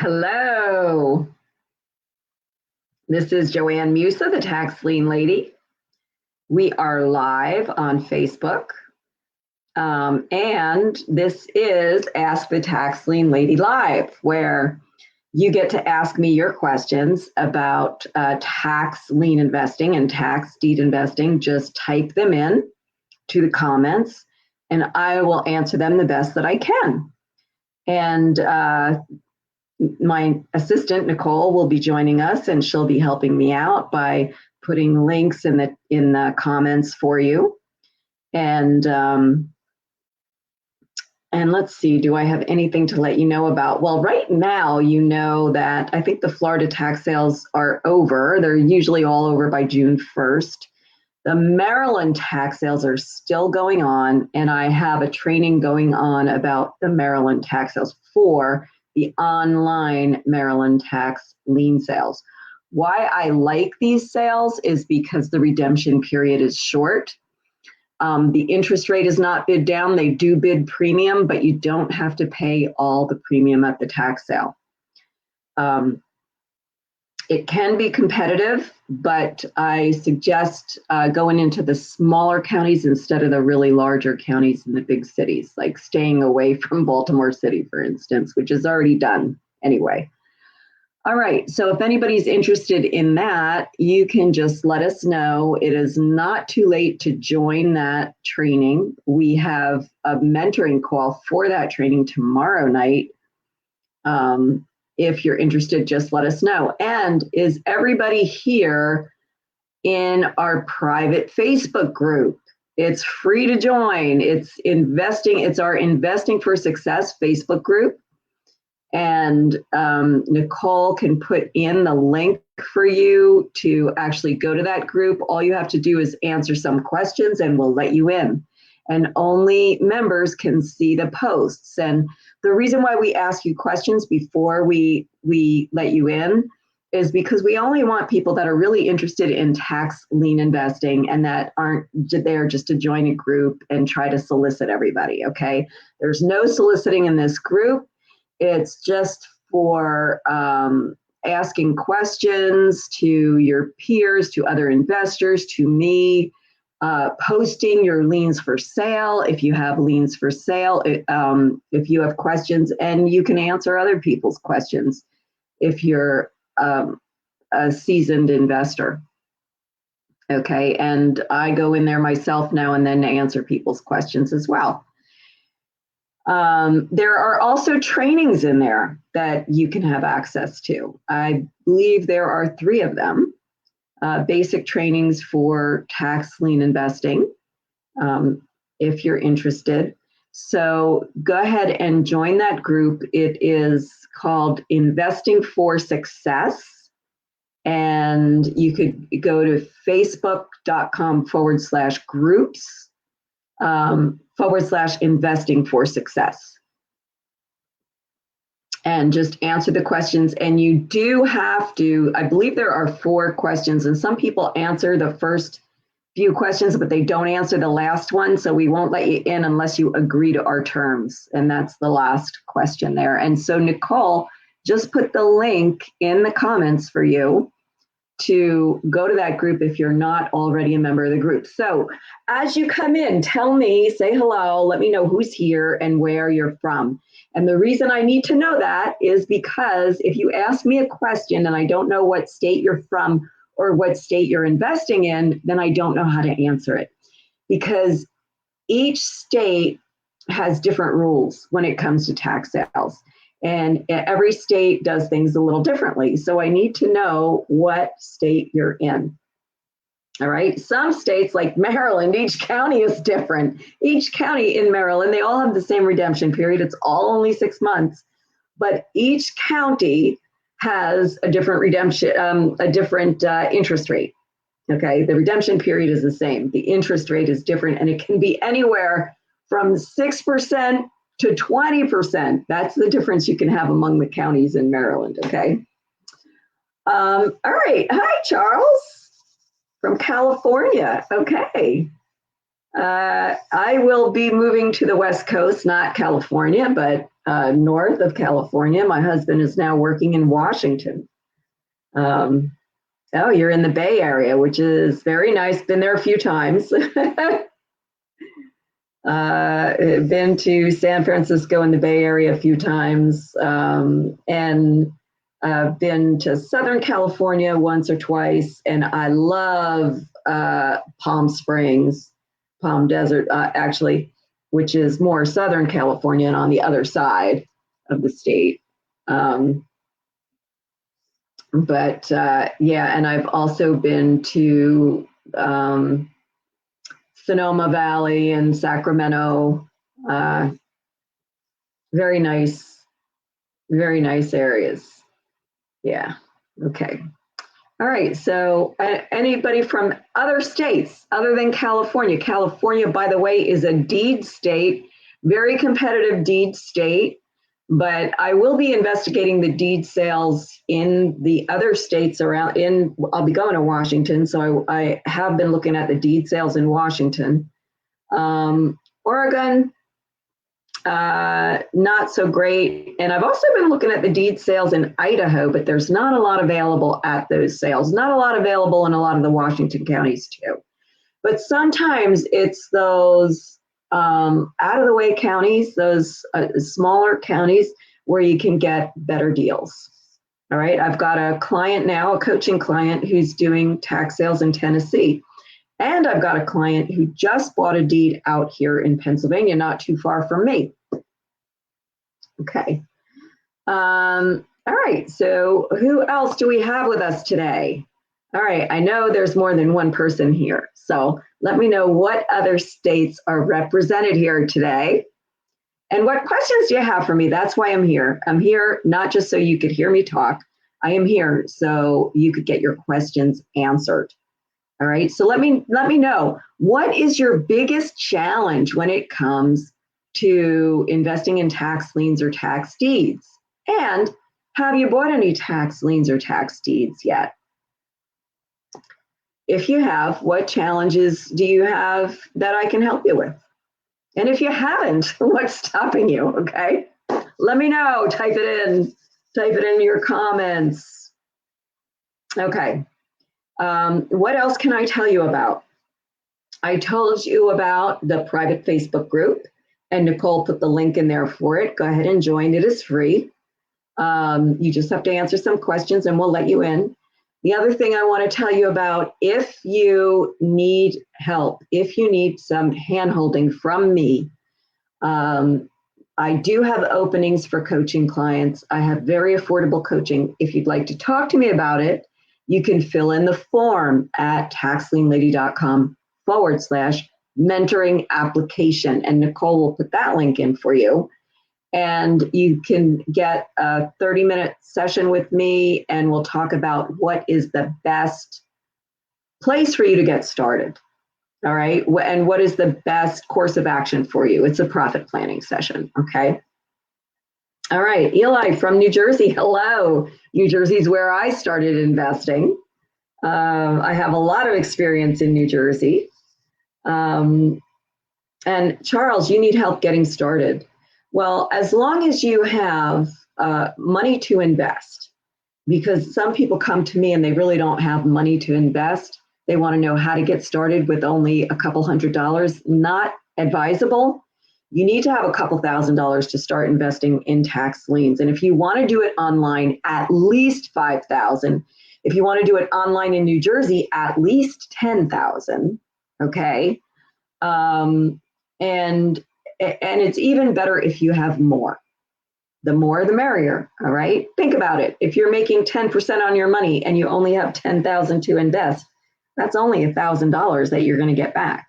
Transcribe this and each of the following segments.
Hello. This is Joanne Musa, the Tax Lien Lady. We are live on Facebook. And this is Ask the Tax Lien Lady Live, where you get to ask me your questions about tax lien investing and tax deed investing. Just type them in to the comments, and I will answer them the best that I can. And my assistant, Nicole, will be joining us, and she'll be helping me out by putting links in the comments for you. And let's see, do I have anything to let you know about? Well, right now, you know that I think the Florida tax sales are over. They're usually all over by June 1st. The Maryland tax sales are still going on, and I have a training going on about the Maryland tax sales for the online Maryland tax lien sales. Why I like these sales is because the redemption period is short. The interest rate is not bid down. They do bid premium, but you don't have to pay all the premium at the tax sale. It can be competitive, but I suggest going into the smaller counties instead of the really larger counties in the big cities, like staying away from Baltimore City, for instance, which is already done anyway. All right, so if anybody's interested in that, you can just let us know. It is not too late to join that training. We have a mentoring call for that training tomorrow night. If you're interested, just let us know. And is everybody here in our private Facebook group? It's free to join. It's our Investing for Success Facebook group. And Nicole can put in the link for you to actually go to that group. All you have to do is answer some questions and we'll let you in. And only members can see the posts. And the reason why we ask you questions before we let you in is because we only want people that are really interested in tax lien investing and that aren't there just to join a group and try to solicit everybody, okay? There's no soliciting in this group. It's just for asking questions to your peers, to other investors, to me, posting your liens for sale if you have liens for sale, if you have questions, and you can answer other people's questions if you're a seasoned investor. Okay, and I go in there myself now and then to answer people's questions as well. There are also trainings in there that you can have access to. I believe there are 3 of them. Basic trainings for tax lien investing, if you're interested. So go ahead and join that group. It is called Investing for Success. And you could go to facebook.com/groups /investing for success. And just answer the questions. And you do have to, I believe there are 4 questions, and some people answer the first few questions, but they don't answer the last one. So we won't let you in unless you agree to our terms. And that's the last question there. And so Nicole just put the link in the comments for you to go to that group if you're not already a member of the group. So as you come in, tell me, say hello, let me know who's here and where you're from. And the reason I need to know that is because if you ask me a question and I don't know what state you're from or what state you're investing in, then I don't know how to answer it. Because each state has different rules when it comes to tax sales. And every state does things a little differently. So I need to know what state you're in. All right. Some states like Maryland, each county is different. Each county in Maryland, they all have the same redemption period. It's all only 6 months, but each county has a different redemption, a different interest rate. Okay. The redemption period is the same. The interest rate is different, and it can be anywhere from 6% to 20%. That's the difference you can have among the counties in Maryland, okay? All right, hi, Charles from California, okay. I will be moving to the West Coast, not California, but north of California. My husband is now working in Washington. Oh, you're in the Bay Area, which is very nice. Been there a few times. Been to San Francisco in the Bay Area a few times, and been to Southern California once or twice, and I love Palm Springs, Palm Desert, actually, which is more Southern California and on the other side of the state. Yeah, and I've also been to Sonoma Valley and Sacramento. Very nice areas. Yeah, okay. All right, so anybody from other states other than California? California, by the way, is a deed state, very competitive deed state, but I will be investigating the deed sales in the other states around. I'll be going to Washington, so I have been looking at the deed sales in Washington. Oregon, not so great. And I've also been looking at the deed sales in Idaho, but there's not a lot available at those sales. Not a lot available in a lot of the Washington counties too. But sometimes it's those out of the way counties, those smaller counties where you can get better deals. All right, I've got a client now, a coaching client who's doing tax sales in Tennessee. And I've got a client who just bought a deed out here in Pennsylvania, not too far from me. Okay. All right, so who else do we have with us today? All right, I know there's more than one person here, so let me know what other states are represented here today. And what questions do you have for me? That's why I'm here. I'm here not just so you could hear me talk. I am here so you could get your questions answered. All right, so let me know, what is your biggest challenge when it comes to investing in tax liens or tax deeds? And have you bought any tax liens or tax deeds yet? If you have, what challenges do you have that I can help you with? And if you haven't, what's stopping you? Okay, let me know. Type it in your comments. Okay. What else can I tell you about? I told you about the private Facebook group, and Nicole put the link in there for it. Go ahead and join. It is free. You just have to answer some questions and we'll let you in. The other thing I want to tell you about, if you need help, if you need some hand-holding from me, I do have openings for coaching clients. I have very affordable coaching. If you'd like to talk to me about it, you can fill in the form at taxlienlady.com/mentoring application. And Nicole will put that link in for you. And you can get a 30-minute session with me and we'll talk about what is the best place for you to get started. All right. And what is the best course of action for you? It's a profit planning session. Okay. All right, Eli from New Jersey. Hello. New Jersey's where I started investing. I have a lot of experience in New Jersey. And Charles, you need help getting started. Well, as long as you have money to invest, because some people come to me and they really don't have money to invest. They want to know how to get started with only a couple $100. Not advisable. You need to have a couple $1,000s to start investing in tax liens. And if you want to do it online, at least $5,000. If you want to do it online in New Jersey, at least $10,000. Okay. And it's even better if you have more. The more, the merrier. All right. Think about it. If you're making 10% on your money and you only have $10,000 to invest, that's only $1,000 that you're going to get back.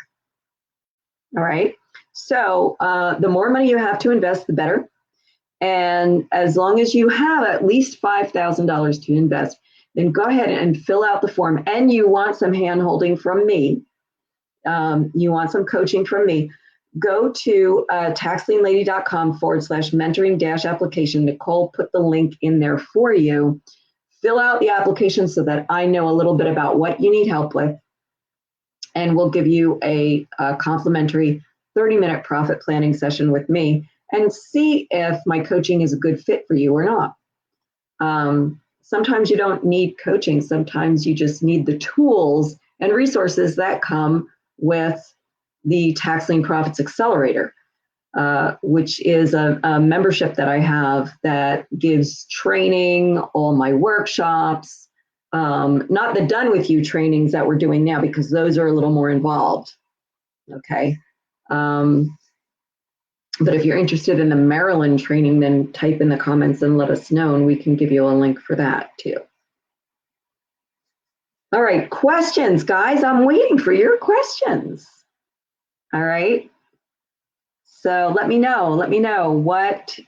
All right. So the more money you have to invest, the better. And as long as you have at least $5,000 to invest, then go ahead and fill out the form. And you want some hand-holding from me. You want some coaching from me. Go to taxlienlady.com/mentoring-application. Nicole put the link in there for you. Fill out the application so that I know a little bit about what you need help with. and we'll give you a complimentary 30-minute profit planning session with me and see if my coaching is a good fit for you or not. Sometimes you don't need coaching. Sometimes you just need the tools and resources that come with the Tax Lien Profits Accelerator, which is a membership that I have that gives training, all my workshops, not the done with you trainings that we're doing now, because those are a little more involved. Okay. But if you're interested in the Maryland training, then type in the comments and let us know, and we can give you a link for that too. All right, questions, guys. I'm waiting for your questions. All right. So let me know what,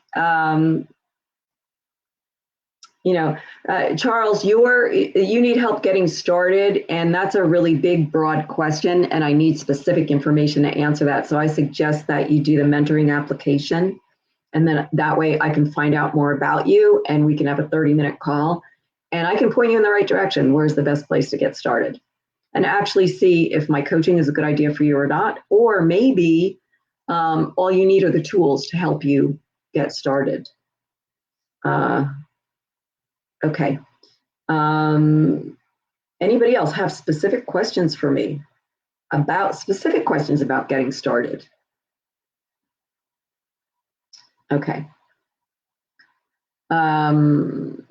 Charles, you need help getting started, and that's a really big, broad question, and I need specific information to answer that. So I suggest that you do the mentoring application, and then that way I can find out more about you, and we can have a 30-minute call, and I can point you in the right direction. Where's the best place to get started? And actually see if my coaching is a good idea for you or not, or maybe all you need are the tools to help you get started. Okay. Anybody else have specific questions for me about getting started? Okay.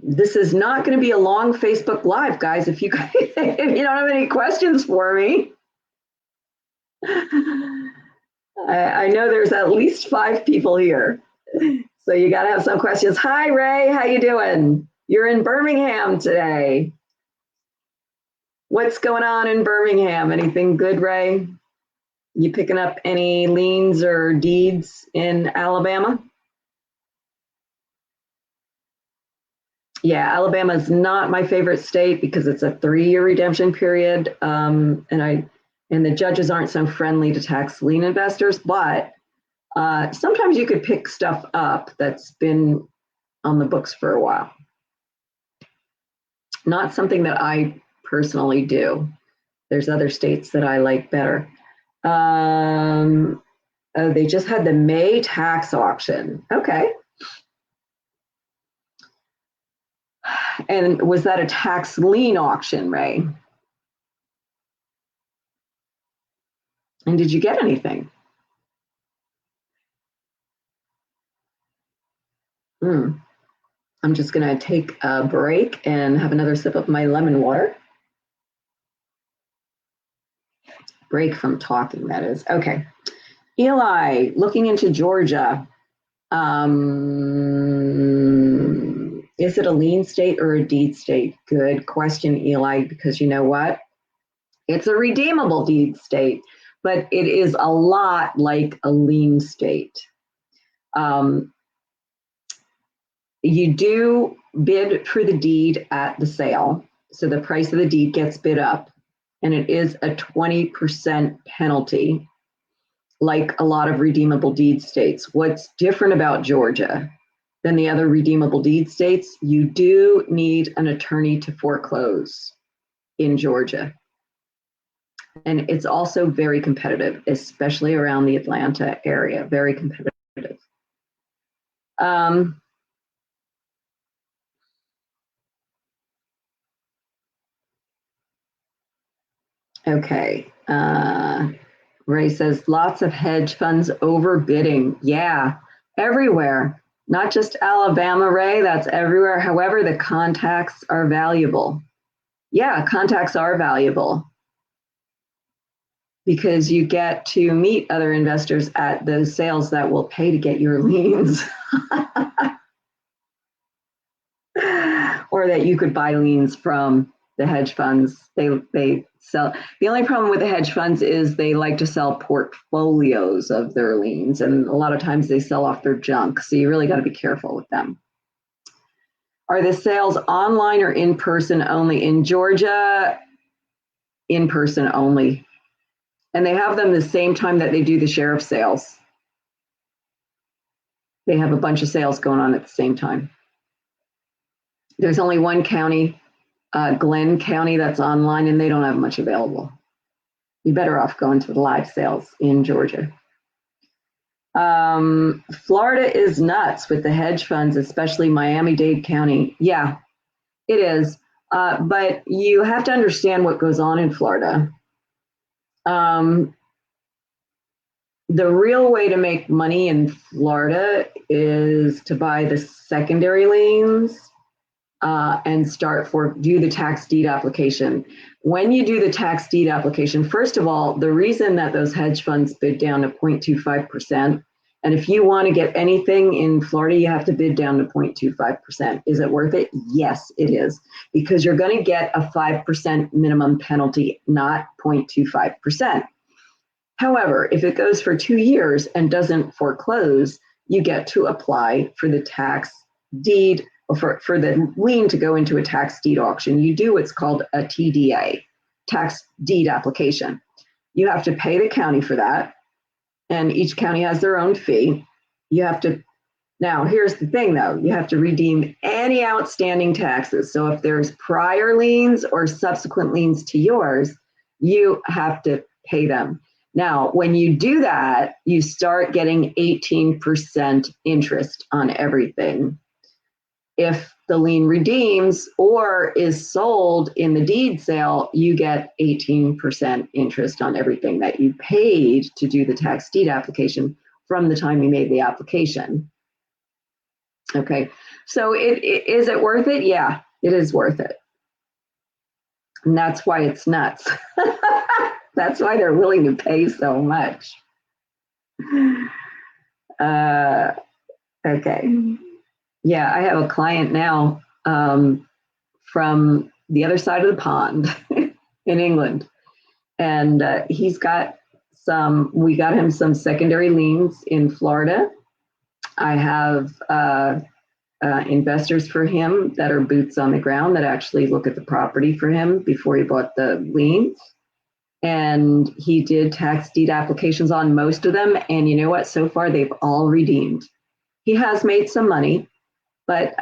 This is not going to be a long Facebook Live, guys. If you don't have any questions for me, I know there's at least 5 people here, so you got to have some questions. Hi, Ray. How you doing? You're in Birmingham today. What's going on in Birmingham? Anything good, Ray? You picking up any liens or deeds in Alabama? Yeah, Alabama is not my favorite state because it's a 3-year redemption period, and the judges aren't so friendly to tax lien investors. But sometimes you could pick stuff up that's been on the books for a while. Not something that I personally do. There's other states that I like better. Oh, they just had the May tax auction. Okay. And was that a tax lien auction, Ray? And did you get anything? I'm just going to take a break and have another sip of my lemon water. Break from talking, that is. Okay. Eli, looking into Georgia. Is it a lien state or a deed state? Good question, Eli, because you know what? It's a redeemable deed state, but it is a lot like a lien state. You do bid for the deed at the sale, so the price of the deed gets bid up, and it is a 20% penalty, like a lot of redeemable deed states. What's different about Georgia than the other redeemable deed states? You do need an attorney to foreclose in Georgia. And it's also very competitive, especially around the Atlanta area, very competitive. Okay. Ray says lots of hedge funds overbidding. Yeah, everywhere, not just Alabama, Ray, that's everywhere. However, the contacts are valuable. Yeah, contacts are valuable because you get to meet other investors at those sales that will pay to get your liens. Or that you could buy liens from the hedge funds. They sell. The only problem with the hedge funds is they like to sell portfolios of their liens, and a lot of times they sell off their junk. So you really got to be careful with them. Are the sales online or in person only? In Georgia, in person only. And they have them the same time that they do the sheriff sales. They have a bunch of sales going on at the same time. There's only one county, Glenn County, that's online, and they don't have much available. You're better off going to the live sales in Georgia. Florida is nuts with the hedge funds, especially Miami-Dade County. Yeah, it is. But you have to understand what goes on in Florida. The real way to make money in Florida is to buy the secondary liens and do the tax deed application. When you do the tax deed application, first of all, the reason that those hedge funds bid down to 0.25%, and if you want to get anything in Florida, you have to bid down to 0.25%. Is it worth it? Yes, it is, because you're going to get a 5% minimum penalty, not 0.25%. However, if it goes for 2 years and doesn't foreclose, you get to apply for the tax deed, or for the lien to go into a tax deed auction. You do what's called a TDA, tax deed application. You have to pay the county for that, and each county has their own fee. Now here's the thing though, you have to redeem any outstanding taxes. So if there's prior liens or subsequent liens to yours, you have to pay them. Now, when you do that, you start getting 18% interest on everything. If the lien redeems or is sold in the deed sale, you get 18% interest on everything that you paid to do the tax deed application from the time you made the application. Okay, so is it worth it? Yeah, it is worth it. And that's why it's nuts. That's why they're willing to pay so much. Okay. Yeah, I have a client now from the other side of the pond in England. And we got him some secondary liens in Florida. I have investors for him that are boots on the ground that actually look at the property for him before he bought the liens. And he did tax deed applications on most of them. And you know what? So far, they've all redeemed. He has made some money, but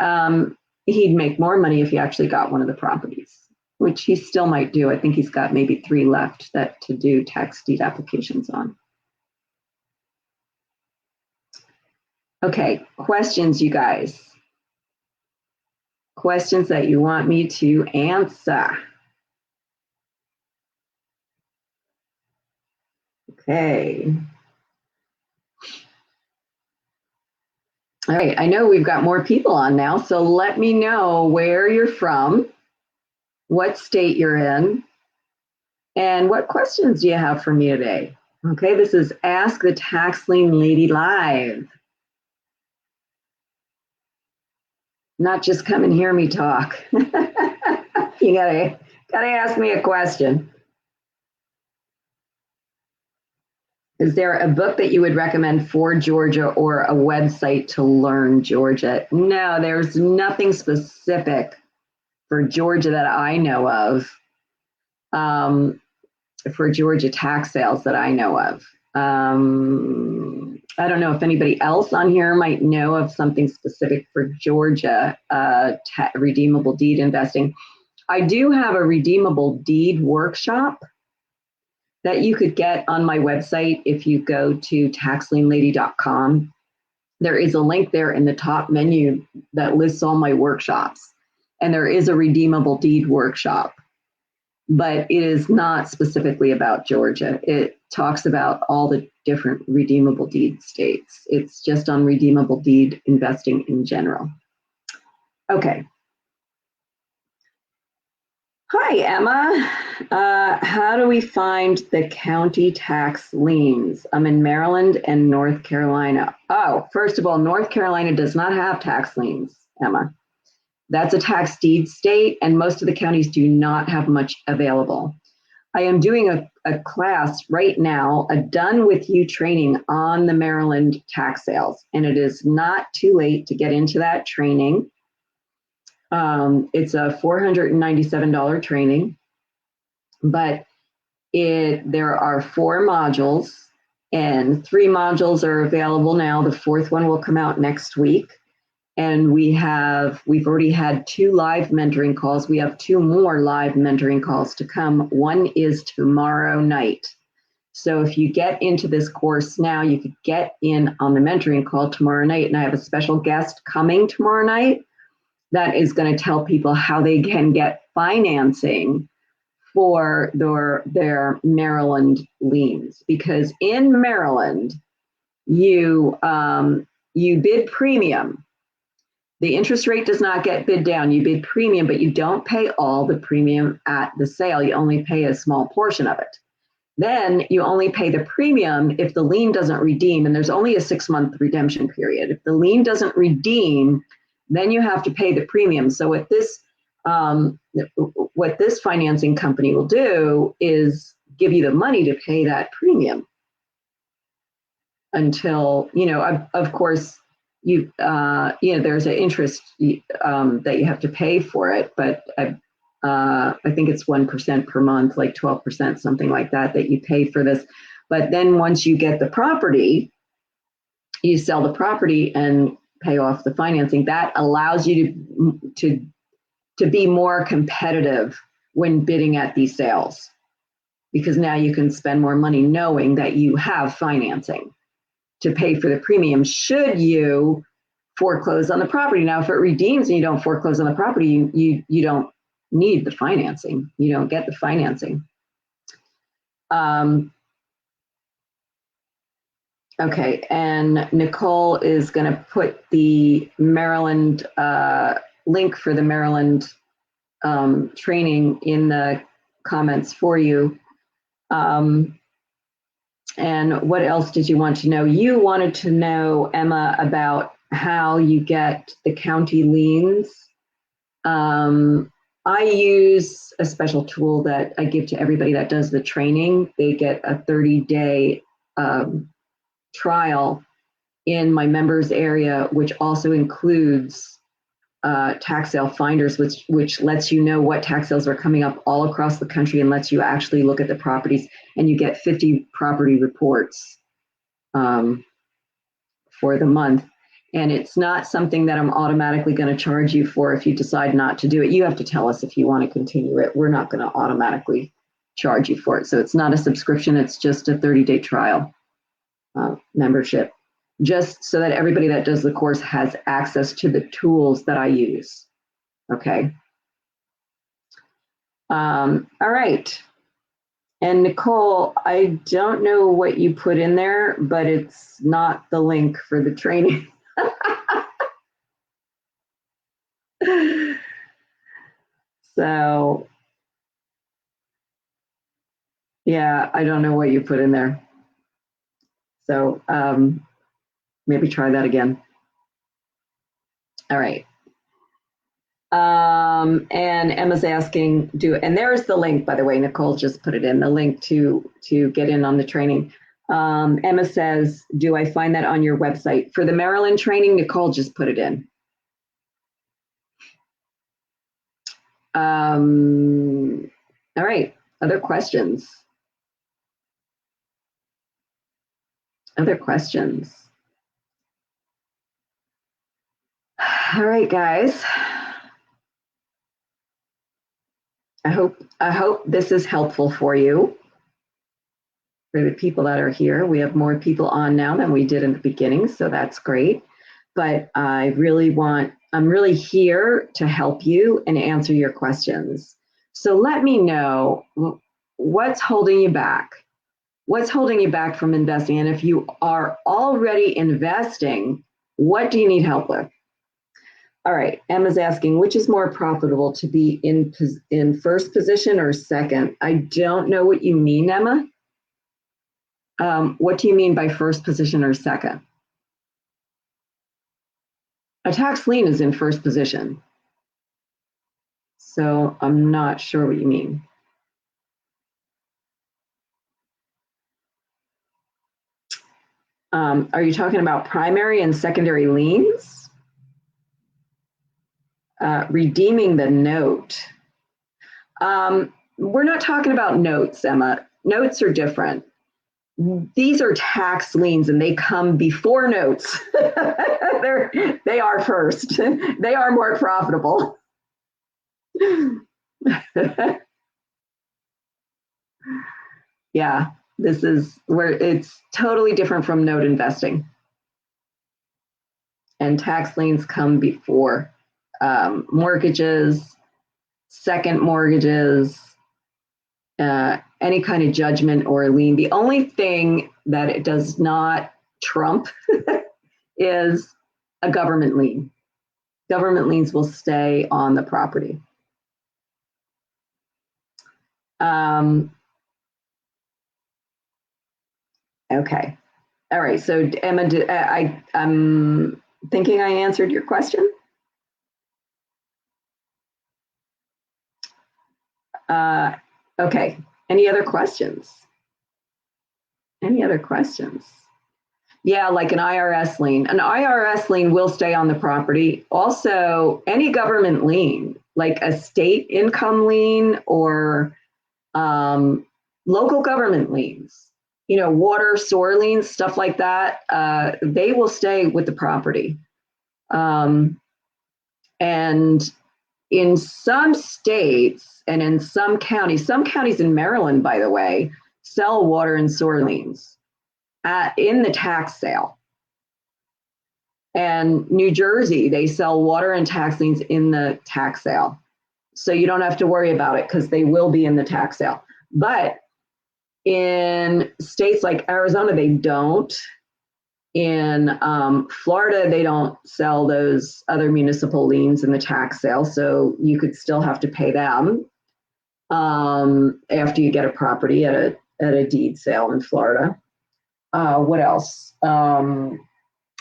he'd make more money if he actually got one of the properties, which he still might do. I think he's got maybe 3 left to do tax deed applications on. Okay, questions, you guys. Questions that you want me to answer. Okay. All right, I know we've got more people on now, so let me know where you're from, what state you're in, and what questions do you have for me today? Okay, this is Ask the Tax Lien Lady Live. Not just come and hear me talk. You gotta ask me a question. Is there a book that you would recommend for Georgia or a website to learn Georgia? No, there's nothing specific for Georgia that I know of, for Georgia tax sales that I know of. I don't know if anybody else on here might know of something specific for Georgia redeemable deed investing. I do have a redeemable deed workshop that you could get on my website if you go to taxlienlady.com. There is a link there in the top menu that lists all my workshops. And there is a redeemable deed workshop, but it is not specifically about Georgia. It talks about all the different redeemable deed states. It's just on redeemable deed investing in general. Okay. Hi, Emma. How do we find the county tax liens? I'm in Maryland and North Carolina. Oh, first of all, North Carolina does not have tax liens, Emma. That's a tax deed state, and most of the counties do not have much available. I am doing a class right now, a done with you training on the Maryland tax sales, and it is not too late to get into that training. It's a $497 training, but there are 4 modules, and 3 modules are available now. The 4th one will come out next week. And we've already had 2 live mentoring calls. We have 2 more live mentoring calls to come. One is tomorrow night. So if you get into this course now, you could get in on the mentoring call tomorrow night. And I have a special guest coming tomorrow night that is going to tell people how they can get financing for their Maryland liens. Because in Maryland, you bid premium. The interest rate does not get bid down. You bid premium, but you don't pay all the premium at the sale. You only pay a small portion of it. Then you only pay the premium if the lien doesn't redeem, and there's only a 6-month redemption period. If the lien doesn't redeem, then you have to pay the premium. So what this financing company will do is give you the money to pay that premium until, of course, there's an interest that you have to pay for it, but I think it's 1% per month, like 12%, something like that you pay for this. But then once you get the property, you sell the property and pay off the financing. That allows you to be more competitive when bidding at these sales, because now you can spend more money knowing that you have financing to pay for the premium should you foreclose on the property. Now, if it redeems and you don't foreclose on the property, you don't need the financing. You don't get the financing. Okay, and Nicole is going to put the Maryland link for the Maryland training in the comments for you. And what else did you want to know? You wanted to know, Emma, about how you get the county liens. I use a special tool that I give to everybody that does the training. They get a 30-day trial in my members area, which also includes tax sale finders, which lets you know what tax sales are coming up all across the country and lets you actually look at the properties, and you get 50 property reports for the month. And it's not something that I'm automatically going to charge you for if you decide not to do it. You have to tell us if you want to continue it. We're not going to automatically charge you for it. So it's not a subscription. It's just a 30-day trial membership, just so that everybody that does the course has access to the tools that I use. Okay. All right. And Nicole, I don't know what you put in there, but it's not the link for the training. So, yeah, I don't know what you put in there. So maybe try that again. All right. And Emma's asking, and there's the link, by the way, Nicole just put it in, the link to get in on the training. Emma says, do I find that on your website? For the Maryland training, Nicole just put it in. All right, other questions? Other questions? All right, guys. I hope this is helpful for you. For the people that are here, we have more people on now than we did in the beginning, so that's great. But I'm really here to help you and answer your questions. So let me know what's holding you back. What's holding you back from investing? And if you are already investing, what do you need help with? All right, Emma's asking, which is more profitable, to be in first position or second? I don't know what you mean, Emma. What do you mean by first position or second? A tax lien is in first position. So I'm not sure what you mean. Are you talking about primary and secondary liens? Redeeming the note. We're not talking about notes, Emma. Notes are different. these are tax liens and they come before notes. They are first. They are more profitable. Yeah, this is where it's totally different from note investing. And tax liens come before mortgages, second mortgages, any kind of judgment or lien. The only thing that it does not trump is a government lien. Government liens will stay on the property. Okay. All right. So Emma, I'm thinking I answered your question. Okay. Any other questions? Any other questions? Yeah, like an IRS lien. An IRS lien will stay on the property. Also, any government lien, like a state income lien or local government liens, you know, water, sewer liens, stuff like that, they will stay with the property. And in some states and in some counties in Maryland, by the way, sell water and sewer liens in the tax sale. And New Jersey, they sell water and tax liens in the tax sale. So you don't have to worry about it because they will be in the tax sale. But in states like Arizona, they don't. In Florida, they don't sell those other municipal liens in the tax sale. So you could still have to pay them after you get a property at a deed sale in Florida. What else?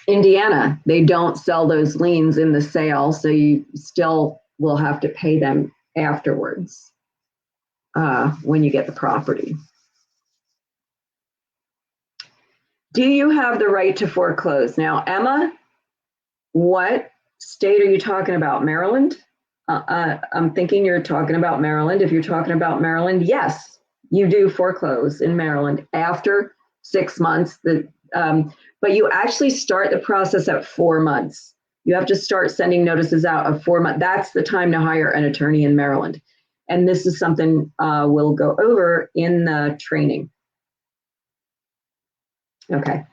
Indiana, they don't sell those liens in the sale, so you still will have to pay them afterwards when you get the property. Do you have the right to foreclose? Now, Emma, what state are you talking about? Maryland? I'm thinking you're talking about Maryland. If you're talking about Maryland, yes, you do foreclose in Maryland after 6 months. But you actually start the process at 4 months. You have to start sending notices out of 4 months. That's the time to hire an attorney in Maryland. And this is something we'll go over in the training. Okay.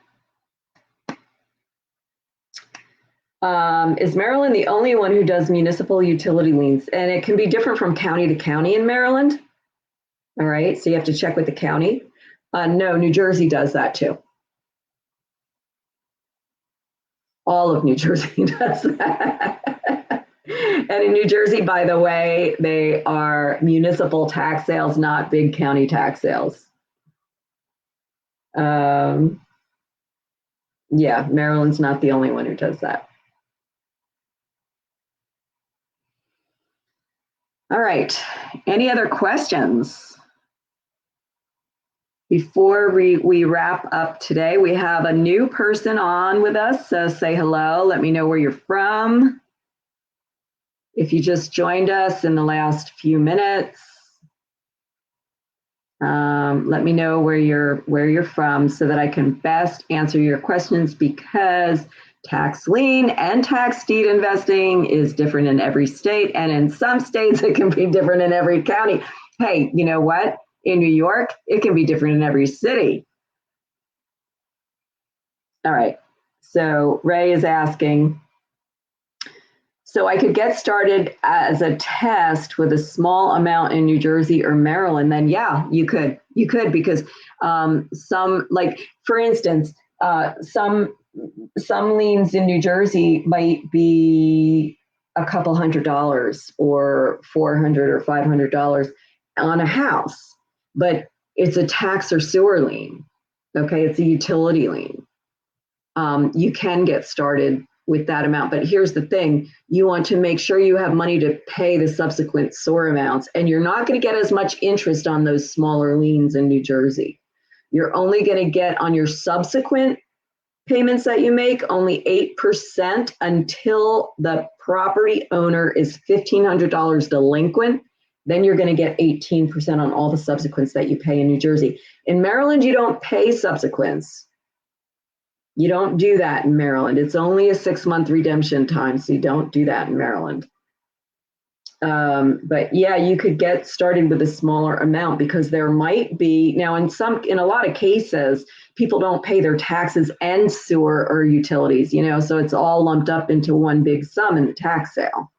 Is Maryland the only one who does municipal utility liens? And it can be different from county to county in Maryland. All right, so you have to check with the county. No, New Jersey does that too. All of New Jersey does that. And in New Jersey, by the way, they are municipal tax sales, not big county tax sales. Yeah, Maryland's not the only one who does that. All right, any other questions? Before we wrap up today, we have a new person on with us, so say hello, let me know where you're from. If you just joined us in the last few minutes, let me know where you're from so that I can best answer your questions, because tax lien and tax deed investing is different in every state, and in some states it can be different in every county. Hey, you know what? In New York, it can be different in every city. All right, so Ray is asking, so I could get started as a test with a small amount in New Jersey or Maryland, then yeah, you could because some, like for instance, some liens in New Jersey might be a couple $100 or $400 or $500 on a house, but it's a tax or sewer lien. Okay, it's a utility lien. You can get started with that amount, but here's the thing: you want to make sure you have money to pay the subsequent SOAR amounts, and you're not going to get as much interest on those smaller liens in New Jersey. You're only going to get on your subsequent payments that you make only 8% until the property owner is $1,500 delinquent. then you're going to get 18% on all the subsequents that you pay in New Jersey. In Maryland, you don't pay subsequents. You don't do that in Maryland. It's only a 6-month redemption time, so you don't do that in Maryland. But yeah, you could get started with a smaller amount because there might be, now in a lot of cases, people don't pay their taxes and sewer or utilities, so it's all lumped up into one big sum in the tax sale.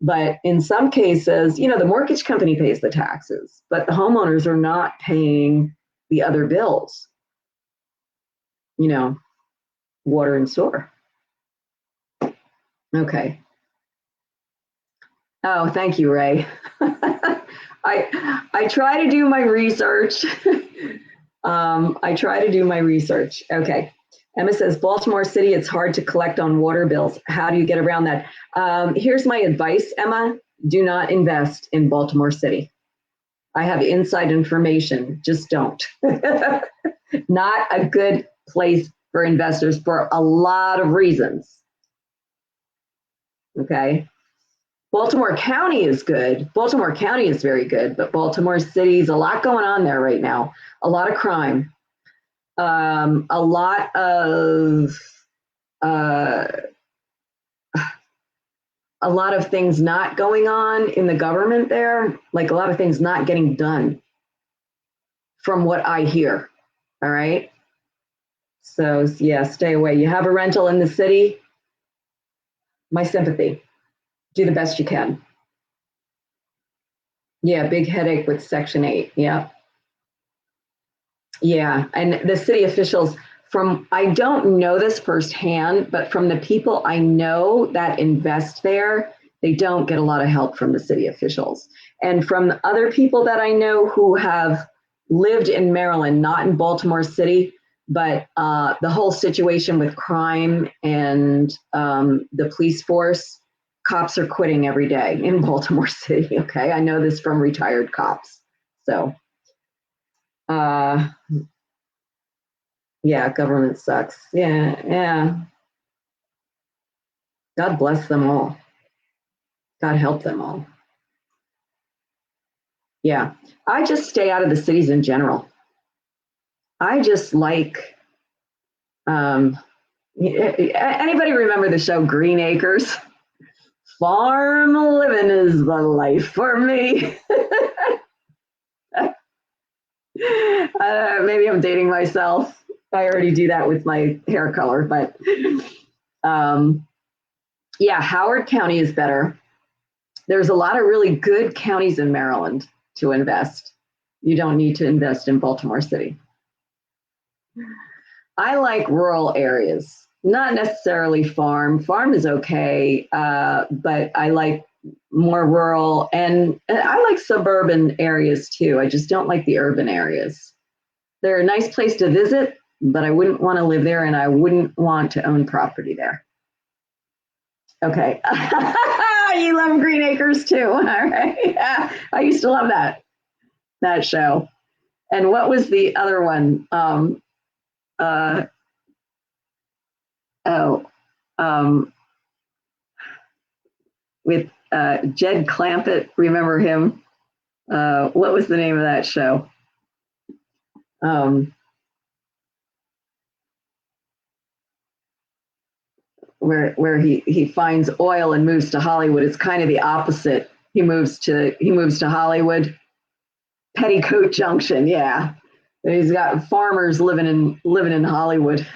But in some cases, the mortgage company pays the taxes, but the homeowners are not paying the other bills, water and sewer. Okay. Oh, thank you, Ray. I try to do my research. Okay. Emma says, Baltimore City, it's hard to collect on water bills. How do you get around that? Here's my advice, Emma. Do not invest in Baltimore City. I have inside information. Just don't. Not a good place for investors for a lot of reasons. Okay. Baltimore County is good. Baltimore County is very good, but Baltimore City's a lot going on there right now. A lot of crime. A lot of things not going on in the government there, like a lot of things not getting done from what I hear. All right. So yeah, stay away. You have a rental in the city, my sympathy. Do the best you can. Yeah, big headache with Section 8. Yeah. Yeah, and the city officials, I don't know this firsthand, but from the people I know that invest there, they don't get a lot of help from the city officials. And from other people that I know who have lived in Maryland, not in Baltimore City, but the whole situation with crime and the police force, cops are quitting every day in Baltimore City. Okay, I know this from retired cops. So, yeah, government sucks. Yeah. God bless them all. God help them all. Yeah, I just stay out of the cities in general. I just like, anybody remember the show Green Acres? Farm living is the life for me. Maybe I'm dating myself. I already do that with my hair color, but yeah, Howard County is better. There's a lot of really good counties in Maryland to invest. You don't need to invest in Baltimore City. I like rural areas, not necessarily farm. Farm is okay, but I like more rural, and I like suburban areas too. I just don't like the urban areas. They're a nice place to visit, but I wouldn't want to live there, and I wouldn't want to own property there. Okay. You love Green Acres too. All right. Yeah, I used to love that show. And what was the other one? With Jed Clampett, remember him? What was the name of that show? Where he finds oil and moves to Hollywood. It's kind of the opposite. He moves to Hollywood. Petticoat Junction, yeah. He's got farmers living in Hollywood.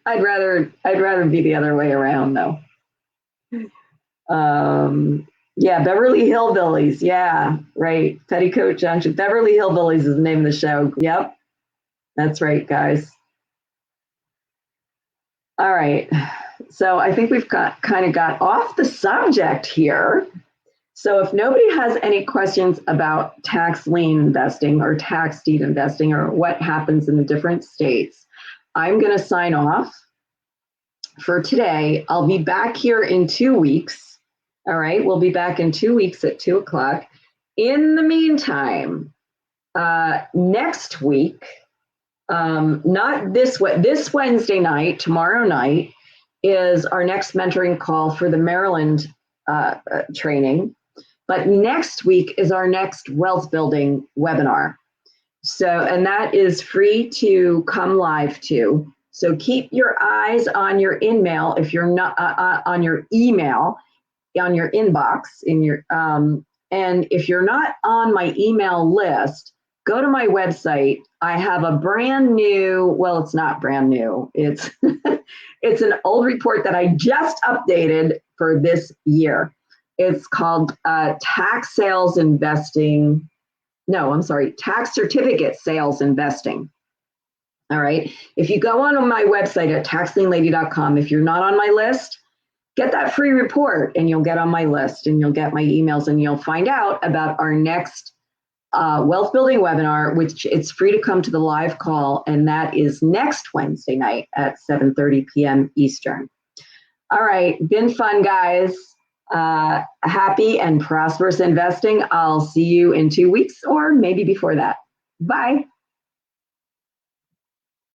I'd rather be the other way around though. Yeah, Beverly Hillbillies. Yeah, right. Petticoat Junction. Beverly Hillbillies is the name of the show. Yep, that's right, guys. All right. So I think we've kind of got off the subject here. So if nobody has any questions about tax lien investing or tax deed investing or what happens in the different states, I'm going to sign off for today. I'll be back here in 2 weeks. All right, we'll be back in 2 weeks at 2 o'clock. In the meantime, next week, not this Wednesday night, tomorrow night is our next mentoring call for the Maryland training. But next week is our next wealth building webinar. So, and that is free to come live to. So keep your eyes on your email if you're not on your email, on your inbox, in your and if you're not on my email list, go to my website. I have a brand new, well, it's not brand new. It's it's an old report that I just updated for this year. It's called Tax Sales Investing. No, I'm sorry, Tax Certificate Sales Investing. All right. If you go on my website at taxlienlady.com, if you're not on my list, get that free report and you'll get on my list and you'll get my emails and you'll find out about our next wealth building webinar, which it's free to come to the live call. And that is next Wednesday night at 7:30 p.m. Eastern. All right. Been fun, guys. Happy and prosperous investing. I'll see you in 2 weeks or maybe before that. Bye.